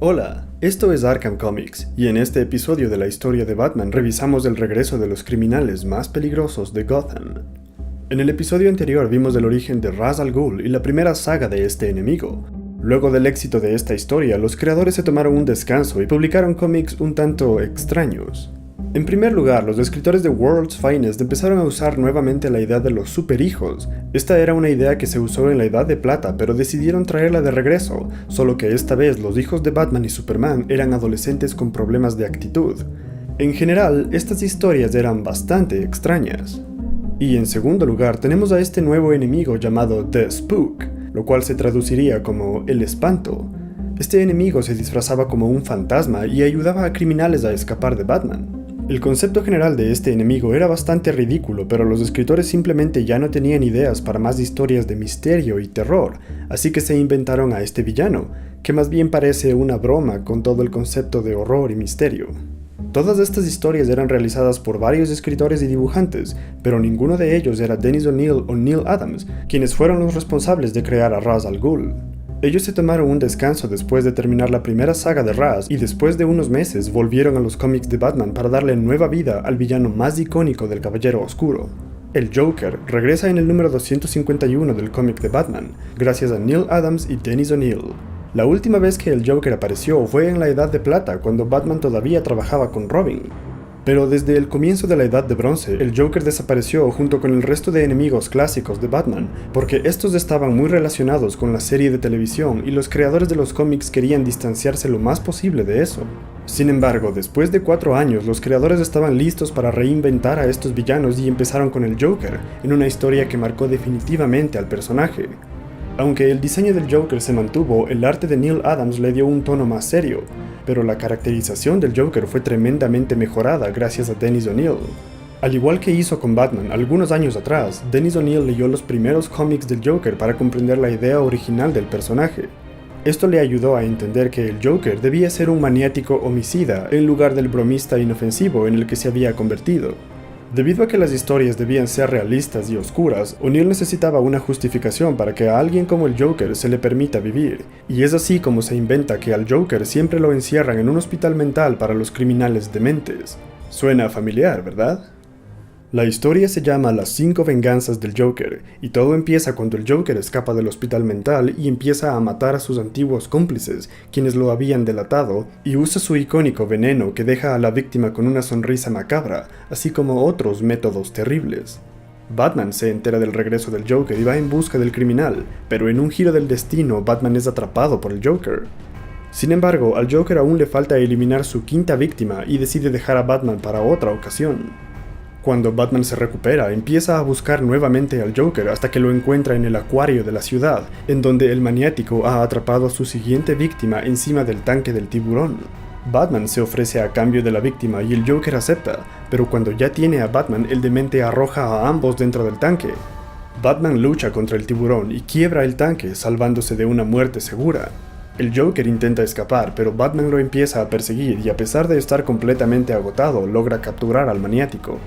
Hola, esto es Arkham Comics, y en este episodio de la historia de Batman revisamos el regreso de los criminales más peligrosos de Gotham. En el episodio anterior vimos el origen de Ra's al Ghul y la primera saga de este enemigo. Luego del éxito de esta historia, los creadores se tomaron un descanso y publicaron cómics un tanto extraños. En primer lugar, los escritores de World's Finest empezaron a usar nuevamente la idea de los superhijos. Esta era una idea que se usó en la Edad de Plata, pero decidieron traerla de regreso, solo que esta vez los hijos de Batman y Superman eran adolescentes con problemas de actitud. En general, estas historias eran bastante extrañas. Y en segundo lugar, tenemos a este nuevo enemigo llamado The Spook, lo cual se traduciría como el espanto. Este enemigo se disfrazaba como un fantasma y ayudaba a criminales a escapar de Batman. El concepto general de este enemigo era bastante ridículo, pero los escritores simplemente ya no tenían ideas para más historias de misterio y terror, así que se inventaron a este villano, que más bien parece una broma con todo el concepto de horror y misterio. Todas estas historias eran realizadas por varios escritores y dibujantes, pero ninguno de ellos era Dennis O'Neil o Neal Adams, quienes fueron los responsables de crear a Ra's al Ghul. Ellos se tomaron un descanso después de terminar la primera saga de Ra's y después de unos meses volvieron a los cómics de Batman para darle nueva vida al villano más icónico del Caballero Oscuro. El Joker regresa en el número 251 del cómic de Batman, gracias a Neal Adams y Dennis O'Neil. La última vez que el Joker apareció fue en la Edad de Plata, cuando Batman todavía trabajaba con Robin. Pero desde el comienzo de la Edad de Bronce, el Joker desapareció junto con el resto de enemigos clásicos de Batman, porque estos estaban muy relacionados con la serie de televisión y los creadores de los cómics querían distanciarse lo más posible de eso. Sin embargo, después de 4 años, los creadores estaban listos para reinventar a estos villanos y empezaron con el Joker, en una historia que marcó definitivamente al personaje. Aunque el diseño del Joker se mantuvo, el arte de Neal Adams le dio un tono más serio, pero la caracterización del Joker fue tremendamente mejorada gracias a Dennis O'Neil. Al igual que hizo con Batman algunos años atrás, Dennis O'Neil leyó los primeros cómics del Joker para comprender la idea original del personaje. Esto le ayudó a entender que el Joker debía ser un maniático homicida en lugar del bromista inofensivo en el que se había convertido. Debido a que las historias debían ser realistas y oscuras, O'Neil necesitaba una justificación para que a alguien como el Joker se le permita vivir, y es así como se inventa que al Joker siempre lo encierran en un hospital mental para los criminales dementes. Suena familiar, ¿verdad? La historia se llama Las 5 venganzas del Joker, y todo empieza cuando el Joker escapa del hospital mental y empieza a matar a sus antiguos cómplices, quienes lo habían delatado, y usa su icónico veneno que deja a la víctima con una sonrisa macabra, así como otros métodos terribles. Batman se entera del regreso del Joker y va en busca del criminal, pero en un giro del destino, Batman es atrapado por el Joker. Sin embargo, al Joker aún le falta eliminar su quinta víctima y decide dejar a Batman para otra ocasión. Cuando Batman se recupera, empieza a buscar nuevamente al Joker hasta que lo encuentra en el acuario de la ciudad, en donde el maniático ha atrapado a su siguiente víctima encima del tanque del tiburón. Batman se ofrece a cambio de la víctima y el Joker acepta, pero cuando ya tiene a Batman, el demente arroja a ambos dentro del tanque. Batman lucha contra el tiburón y quiebra el tanque, salvándose de una muerte segura. El Joker intenta escapar, pero Batman lo empieza a perseguir y a pesar de estar completamente agotado, logra capturar al maniático.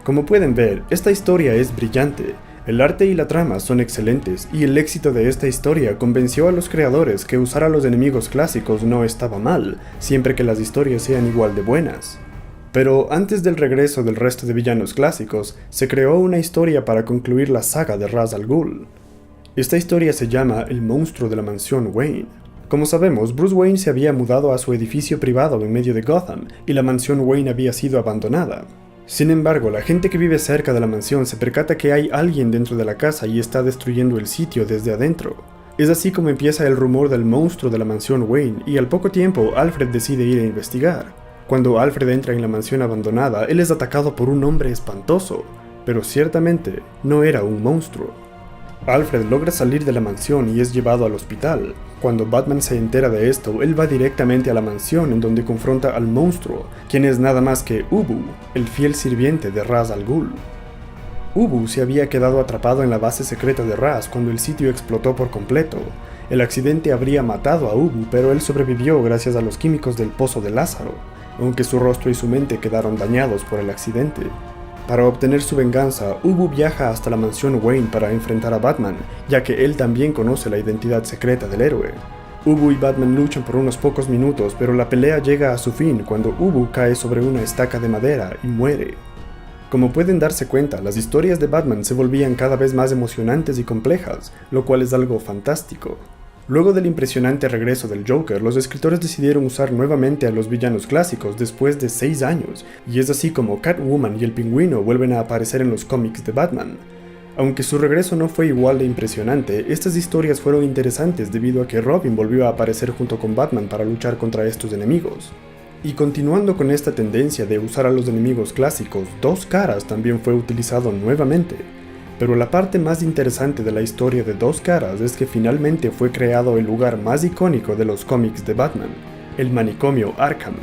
Como pueden ver, esta historia es brillante, el arte y la trama son excelentes, y el éxito de esta historia convenció a los creadores que usar a los enemigos clásicos no estaba mal, siempre que las historias sean igual de buenas. Pero antes del regreso del resto de villanos clásicos, se creó una historia para concluir la saga de Ra's al Ghul. Esta historia se llama El monstruo de la mansión Wayne. Como sabemos, Bruce Wayne se había mudado a su edificio privado en medio de Gotham, y la mansión Wayne había sido abandonada. Sin embargo, la gente que vive cerca de la mansión se percata que hay alguien dentro de la casa y está destruyendo el sitio desde adentro. Es así como empieza el rumor del monstruo de la mansión Wayne, y al poco tiempo Alfred decide ir a investigar. Cuando Alfred entra en la mansión abandonada, él es atacado por un hombre espantoso, pero ciertamente no era un monstruo. Alfred logra salir de la mansión y es llevado al hospital. Cuando Batman se entera de esto, él va directamente a la mansión en donde confronta al monstruo, quien es nada más que Ubu, el fiel sirviente de Ra's al Ghul. Ubu se había quedado atrapado en la base secreta de Ra's cuando el sitio explotó por completo. El accidente habría matado a Ubu, pero él sobrevivió gracias a los químicos del Pozo de Lázaro, aunque su rostro y su mente quedaron dañados por el accidente. Para obtener su venganza, Ubu viaja hasta la mansión Wayne para enfrentar a Batman, ya que él también conoce la identidad secreta del héroe. Ubu y Batman luchan por unos pocos minutos, pero la pelea llega a su fin cuando Ubu cae sobre una estaca de madera y muere. Como pueden darse cuenta, las historias de Batman se volvían cada vez más emocionantes y complejas, lo cual es algo fantástico. Luego del impresionante regreso del Joker, los escritores decidieron usar nuevamente a los villanos clásicos después de 6 años, y es así como Catwoman y el Pingüino vuelven a aparecer en los cómics de Batman. Aunque su regreso no fue igual de impresionante, estas historias fueron interesantes debido a que Robin volvió a aparecer junto con Batman para luchar contra estos enemigos. Y continuando con esta tendencia de usar a los enemigos clásicos, Dos Caras también fue utilizado nuevamente. Pero la parte más interesante de la historia de Dos Caras es que finalmente fue creado el lugar más icónico de los cómics de Batman, el manicomio Arkham.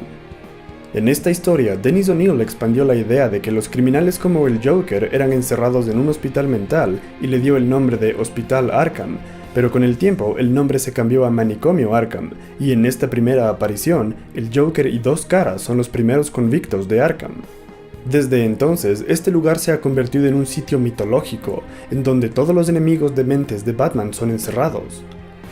En esta historia, Dennis O'Neil expandió la idea de que los criminales como el Joker eran encerrados en un hospital mental y le dio el nombre de Hospital Arkham, pero con el tiempo el nombre se cambió a Manicomio Arkham, y en esta primera aparición, el Joker y Dos Caras son los primeros convictos de Arkham. Desde entonces, este lugar se ha convertido en un sitio mitológico, en donde todos los enemigos dementes de Batman son encerrados.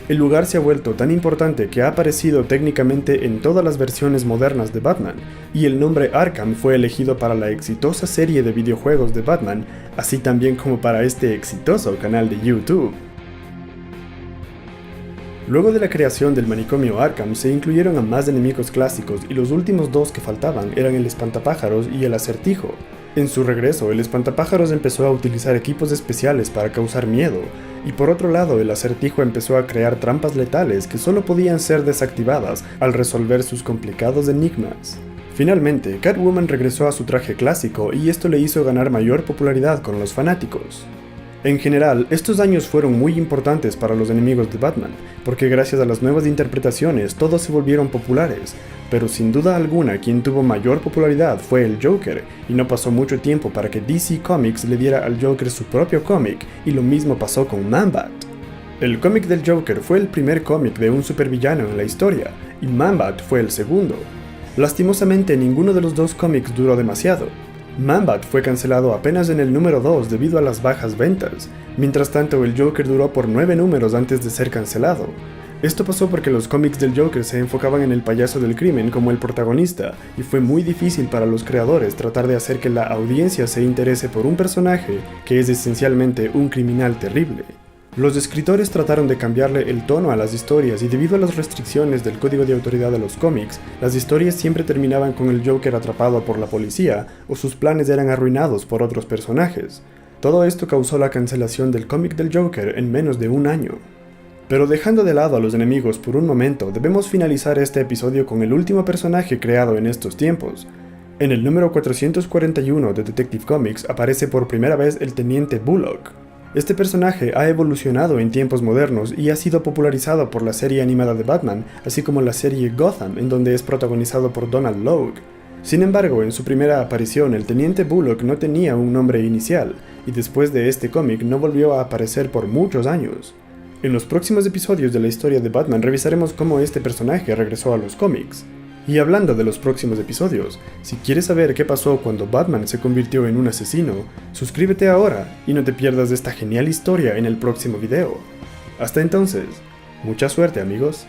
El lugar se ha vuelto tan importante que ha aparecido técnicamente en todas las versiones modernas de Batman, y el nombre Arkham fue elegido para la exitosa serie de videojuegos de Batman, así también como para este exitoso canal de YouTube. Luego de la creación del manicomio Arkham se incluyeron a más enemigos clásicos y los últimos dos que faltaban eran el Espantapájaros y el Acertijo. En su regreso, el Espantapájaros empezó a utilizar equipos especiales para causar miedo, y por otro lado el Acertijo empezó a crear trampas letales que solo podían ser desactivadas al resolver sus complicados enigmas. Finalmente, Catwoman regresó a su traje clásico y esto le hizo ganar mayor popularidad con los fanáticos. En general, estos años fueron muy importantes para los enemigos de Batman, porque gracias a las nuevas interpretaciones todos se volvieron populares, pero sin duda alguna quien tuvo mayor popularidad fue el Joker, y no pasó mucho tiempo para que DC Comics le diera al Joker su propio cómic, y lo mismo pasó con Man-Bat. El cómic del Joker fue el primer cómic de un supervillano en la historia, y Man-Bat fue el segundo. Lastimosamente ninguno de los dos cómics duró demasiado. Man-Bat fue cancelado apenas en el número 2 debido a las bajas ventas, mientras tanto el Joker duró por 9 números antes de ser cancelado. Esto pasó porque los cómics del Joker se enfocaban en el payaso del crimen como el protagonista, y fue muy difícil para los creadores tratar de hacer que la audiencia se interese por un personaje que es esencialmente un criminal terrible. Los escritores trataron de cambiarle el tono a las historias y debido a las restricciones del código de autoridad de los cómics, las historias siempre terminaban con el Joker atrapado por la policía o sus planes eran arruinados por otros personajes. Todo esto causó la cancelación del cómic del Joker en menos de un año. Pero dejando de lado a los enemigos por un momento, debemos finalizar este episodio con el último personaje creado en estos tiempos. En el número 441 de Detective Comics aparece por primera vez el Teniente Bullock. Este personaje ha evolucionado en tiempos modernos y ha sido popularizado por la serie animada de Batman, así como la serie Gotham, en donde es protagonizado por Donald Logue. Sin embargo, en su primera aparición, el Teniente Bullock no tenía un nombre inicial, y después de este cómic no volvió a aparecer por muchos años. En los próximos episodios de la historia de Batman revisaremos cómo este personaje regresó a los cómics. Y hablando de los próximos episodios, si quieres saber qué pasó cuando Batman se convirtió en un asesino, suscríbete ahora y no te pierdas esta genial historia en el próximo video. Hasta entonces, mucha suerte amigos.